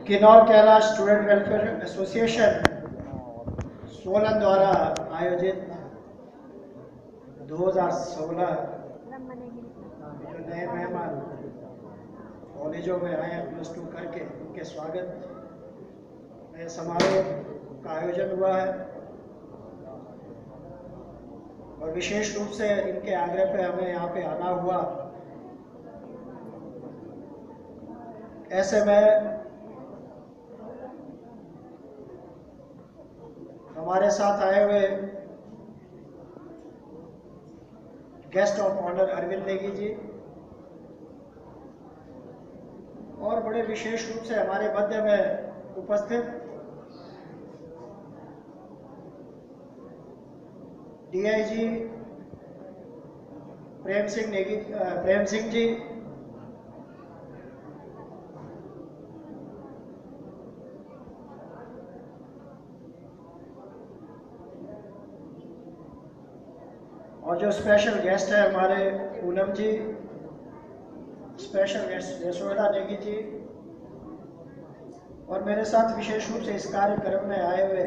Kinnaur Kailash student welfare association Solan द्वारा आयोजित 2016 जो नए मेहमान कॉलेजों में आए हैं +2 करके, उनके स्वागत में समारोह का आयोजन हुआ है और विशेष रूप से इनके आग्रह पे हमें यहाँ पे आना हुआ। ऐसे में हमारे साथ आए हुए guest of honour Arvind Negi ji और बड़े विशेष रूप से हमारे मध्य में उपस्थित डीआईजी प्रेम सिंह जी, और जो स्पेशल गेस्ट है हमारे पूनम जी, स्पेशल गेस्ट यशोदा नेगी जी, और मेरे साथ विशेष रूप से इस कार्यक्रम में आए हुए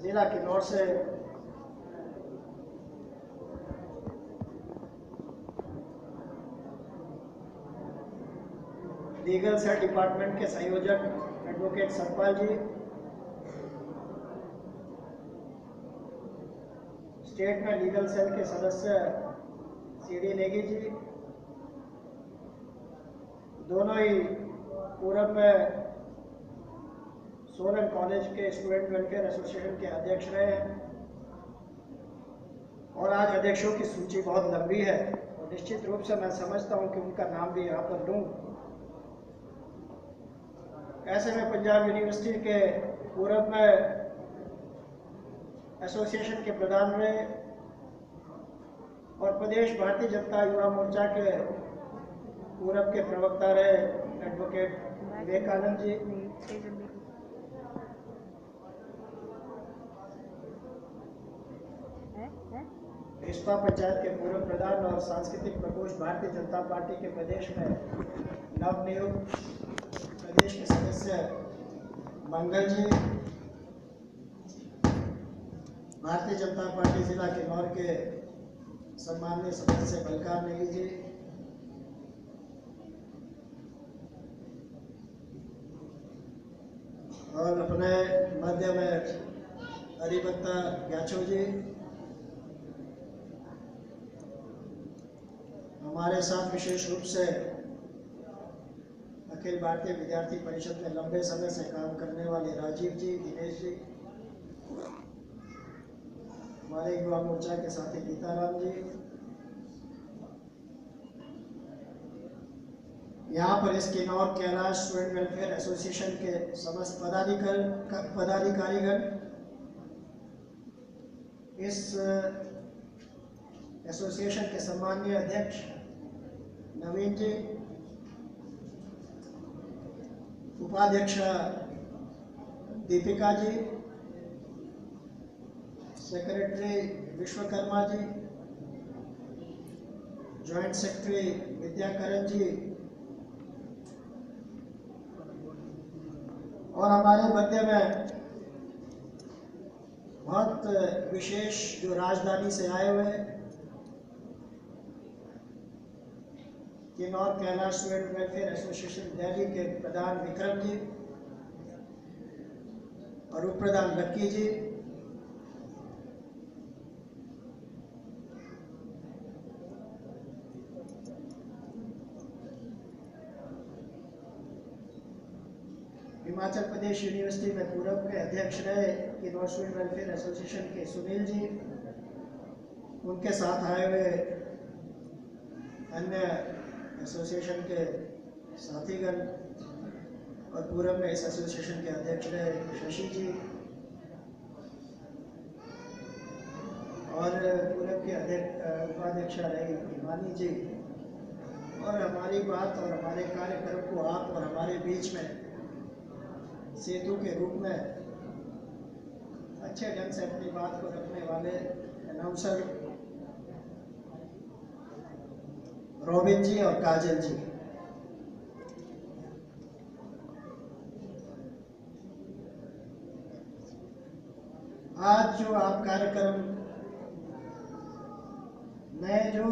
जिला किन्नौर से लीगल सेल डिपार्टमेंट के संयोजक एडवोकेट सतपाल जी, स्टेट में लीगल सेल के सदस्य सीडी नेगी जी, दोनों ही पूर्व में सोलन कॉलेज के स्टूडेंट वेलफेयर एसोसिएशन के अध्यक्ष रहे हैं और आज अध्यक्षों की सूची बहुत लंबी है और निश्चित रूप से मैं समझता हूं कि उनका नाम भी यहाँ पर लूँ। ऐसे में पंजाब यूनिवर्सिटी के पूर्व में एसोसिएशन के प्रधान रहे और प्रदेश भारतीय जनता युवा मोर्चा के पूर्व के प्रवक्ता रहे एडवोकेट विवेकानंद जी, रिश्ता पंचायत के पूर्व प्रधान और सांस्कृतिक प्रकोष्ठ भारतीय जनता पार्टी के प्रदेश में नवनियुक्त प्रदेश के सदस्य मंगल जी, भारतीय जनता पार्टी जिला किन्नौर के सम्माननीय सदस्य बलकार नेगी जी, और अपने मध्य में हरिभक्ता ग्याचो जी, हमारे साथ विशेष रूप से अखिल भारतीय विद्यार्थी परिषद में लंबे समय से काम करने वाले राजीव जी, दिनेश जी, हमारे युवा मोर्चा के साथी गीताराम जी, यहाँ पर इस Kinnaur Kailash student welfare association के समस्त पदाधिकारीगण, इस एसोसिएशन के सम्माननीय अध्यक्ष नवीन जी, उपाध्यक्ष Deepika ji, secretary Vishwakarma ji, joint secretary विद्याकरण जी और हमारे मध्य में बहुत विशेष जो राजधानी से आए हुए Kinnaur Kailash student welfare association Delhi के प्रधान विक्रम जी और उप प्रधान लक्की जी, हिमाचल प्रदेश यूनिवर्सिटी में पूर्व के अध्यक्ष रहे किन्नौर स्टूडेंट वेलफेयर एसोसिएशन के सुनील जी, उनके साथ आए हुए अन्य एसोसिएशन के साथीगण और पूर्व में इस एसोसिएशन के अध्यक्ष रहे शशि जी और पूर्व के उपाध्यक्ष रहे हिमानी जी, और हमारी बात और हमारे कार्यक्रम को आप और हमारे बीच में सेतु के रूप में अच्छे ढंग से अपनी बात को रखने वाले अनाउंसर रोबिन जी और काजल जी, आज जो आप कार्यक्रम नए जो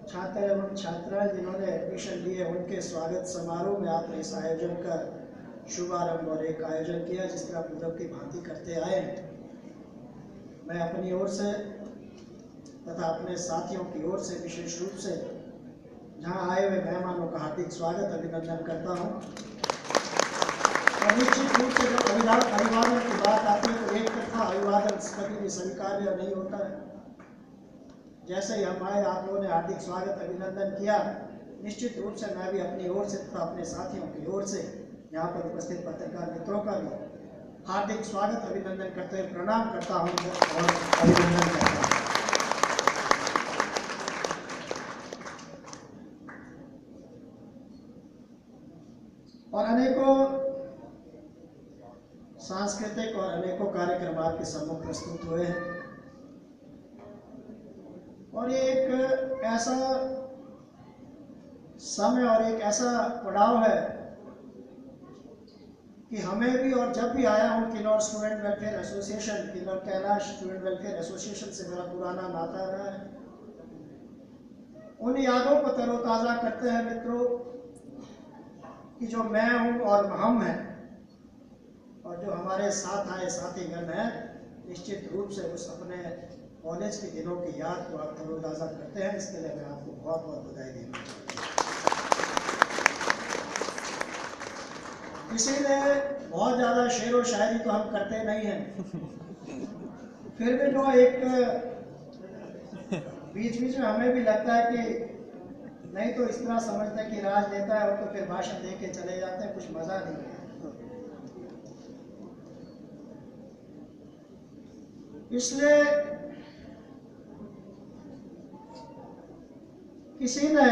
छात्र एवं छात्राएं जिन्होंने एडमिशन लिए उनके स्वागत समारोह में आपने इस आयोजन का शुभारंभ और एक आयोजन किया जिसका आप पूर्व की भांति करते आए हैं। मैं अपनी ओर से तथा अपने साथियों की ओर से विशेष रूप से जहां आए हुए मेहमानों का हार्दिक स्वागत अभिनंदन करता हूं। और निश्चित रूप से जब अभिवादन की बात आती है तो एक तरफा अभिवादन कभी भी स्वीकार्य नहीं होता है। जैसे ही हम आए आप लोगों ने हार्दिक स्वागत अभिनंदन किया, निश्चित रूप से मैं भी अपनी ओर से तथा अपने साथियों की ओर से यहाँ पर उपस्थित पत्रकार मित्रों का भी हार्दिक स्वागत अभिनंदन करते हुए प्रणाम करता हूँ और अभिनंदन करता हूँ। और अनेकों सांस्कृतिक और अनेकों कार्यक्रम आपके सम्मुख प्रस्तुत हुए हैं और ये एक ऐसा समय और एक ऐसा पड़ाव है कि हमें भी, और जब भी आया हूँ Kinnaur student welfare association, Kinnaur Kailash student welfare association से मेरा पुराना नाता रहा है। उन यादों को तरोताज़ा करते हैं मित्रों कि जो मैं हूँ और हम हैं और जो हमारे साथ आए साथीगण हैं, निश्चित रूप से उस अपने कॉलेज के दिनों की याद को आप तरोताज़ा करते हैं। इसके लिए मैं आपको बहुत बहुत बधाई देना चाहता हूँ। इसीलिए बहुत ज़्यादा शेर व शायरी तो हम करते नहीं हैं, फिर भी जो एक बीच बीच में हमें भी लगता है कि नहीं तो इस तरह समझते हैं कि राजनेता है और तो फिर भाषण दे के चले जाते हैं, कुछ मजा नहीं है। इसलिए किसी ने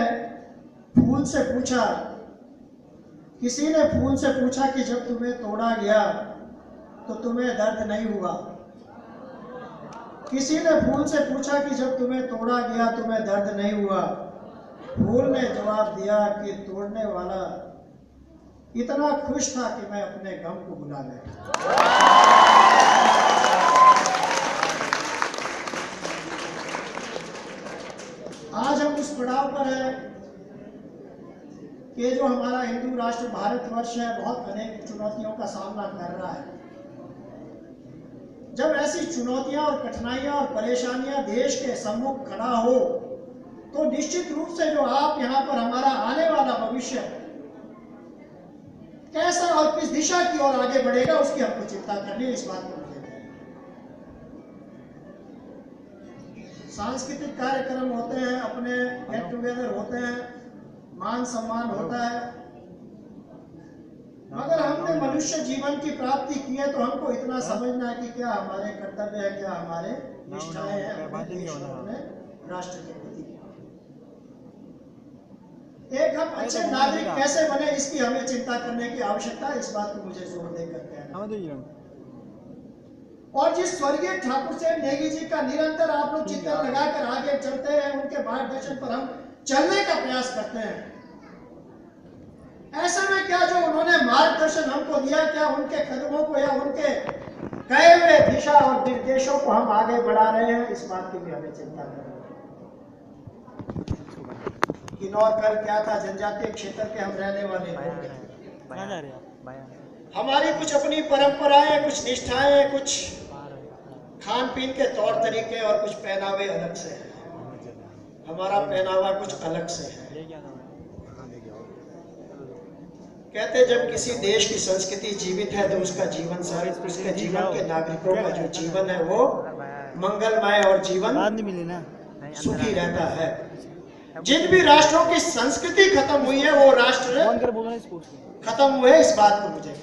फूल से पूछा कि जब तुम्हें तोड़ा गया तो तुम्हें दर्द नहीं हुआ। किसी ने फूल से पूछा कि जब तुम्हें तोड़ा गया तुम्हें दर्द नहीं हुआ। फूल ने जवाब दिया कि तोड़ने वाला इतना खुश था कि मैं अपने गम को भुला गया। आज हम उस पड़ाव पर है कि जो हमारा हिंदू राष्ट्र भारतवर्ष है बहुत अनेक चुनौतियों का सामना कर रहा है। जब ऐसी चुनौतियां और कठिनाइयां और परेशानियां देश के सम्मुख खड़ा हो तो निश्चित रूप से जो आप यहाँ पर हमारा आने वाला भविष्य कैसा और किस दिशा की ओर आगे बढ़ेगा उसकी हमको चिंता करनी है। इस बात को सांस्कृतिक कार्यक्रम होते हैं, अपने गेट टुगेदर होते हैं, मान सम्मान होता है, मगर हमने मनुष्य जीवन की प्राप्ति की है तो हमको इतना समझना है कि क्या हमारे कर्तव्य है, क्या हमारे निष्ठाएं हैं अपने देश और अपने राष्ट्र के प्रति। एक हम अच्छे नागरिक कैसे बने इसकी हमें चिंता करने की आवश्यकता है। इस बात को मुझे जोर देकर कहना। और जिस स्वर्गीय ठाकुर सेठ नेगी जी का निरंतर आप लोग चिंतन लगाकर आगे चलते हैं, उनके मार्गदर्शन पर हम चलने का प्रयास करते हैं। ऐसे में क्या जो उन्होंने मार्गदर्शन हमको दिया, क्या उनके कदमों को या उनके कहे हुए दिशा और निर्देशों को हम आगे बढ़ा रहे हैं, इस बात की भी हमें चिंता करनी है। किन्नौर कल क्या था, जनजातीय क्षेत्र के हम रहने वाले लोग हैं। हमारी कुछ अपनी परंपराएं, कुछ निष्ठाएं, कुछ खान पीन के तौर तरीके और कुछ पहनावे अलग से हैं। हमारा पहनावा कुछ अलग से है। कहते जब किसी देश की संस्कृति जीवित है तो उसका जीवन सारे उसके जीवन के नागरिकों का जो जीवन है वो मंगलमय और जीवन सुखी रहता है। जिन भी राष्ट्रों की संस्कृति खत्म हुई है वो राष्ट्र खत्म हुए, इस बात को मुझे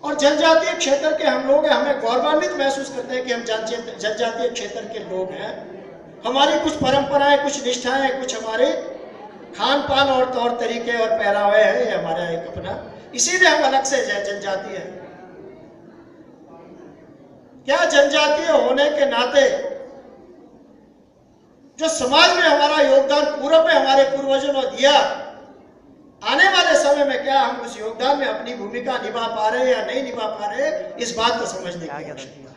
और जनजातीय क्षेत्र के हम लोग हैं, हमें गौरवान्वित महसूस करते हैं कि हम जनजातीय क्षेत्र के लोग हैं। हमारी कुछ परंपराएं, कुछ निष्ठाएं, कुछ हमारे खान पान और तौर तरीके और पहनावे हैं, ये हमारा एक अपना, इसीलिए हम अलग से जनजातीय हैं। क्या जनजातीय होने के नाते जो समाज में हमारा योगदान पूर्व में हमारे पूर्वजों ने दिया, आने वाले समय में क्या हम उस योगदान में अपनी भूमिका निभा पा रहे हैं या नहीं निभा पा रहे, इस बात को समझने की आवश्यकता है।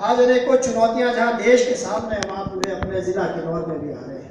आज अनेकों चुनौतियां जहां देश के सामने, वहां पूरे अपने जिला किन्नौर में भी आ रहे हैं।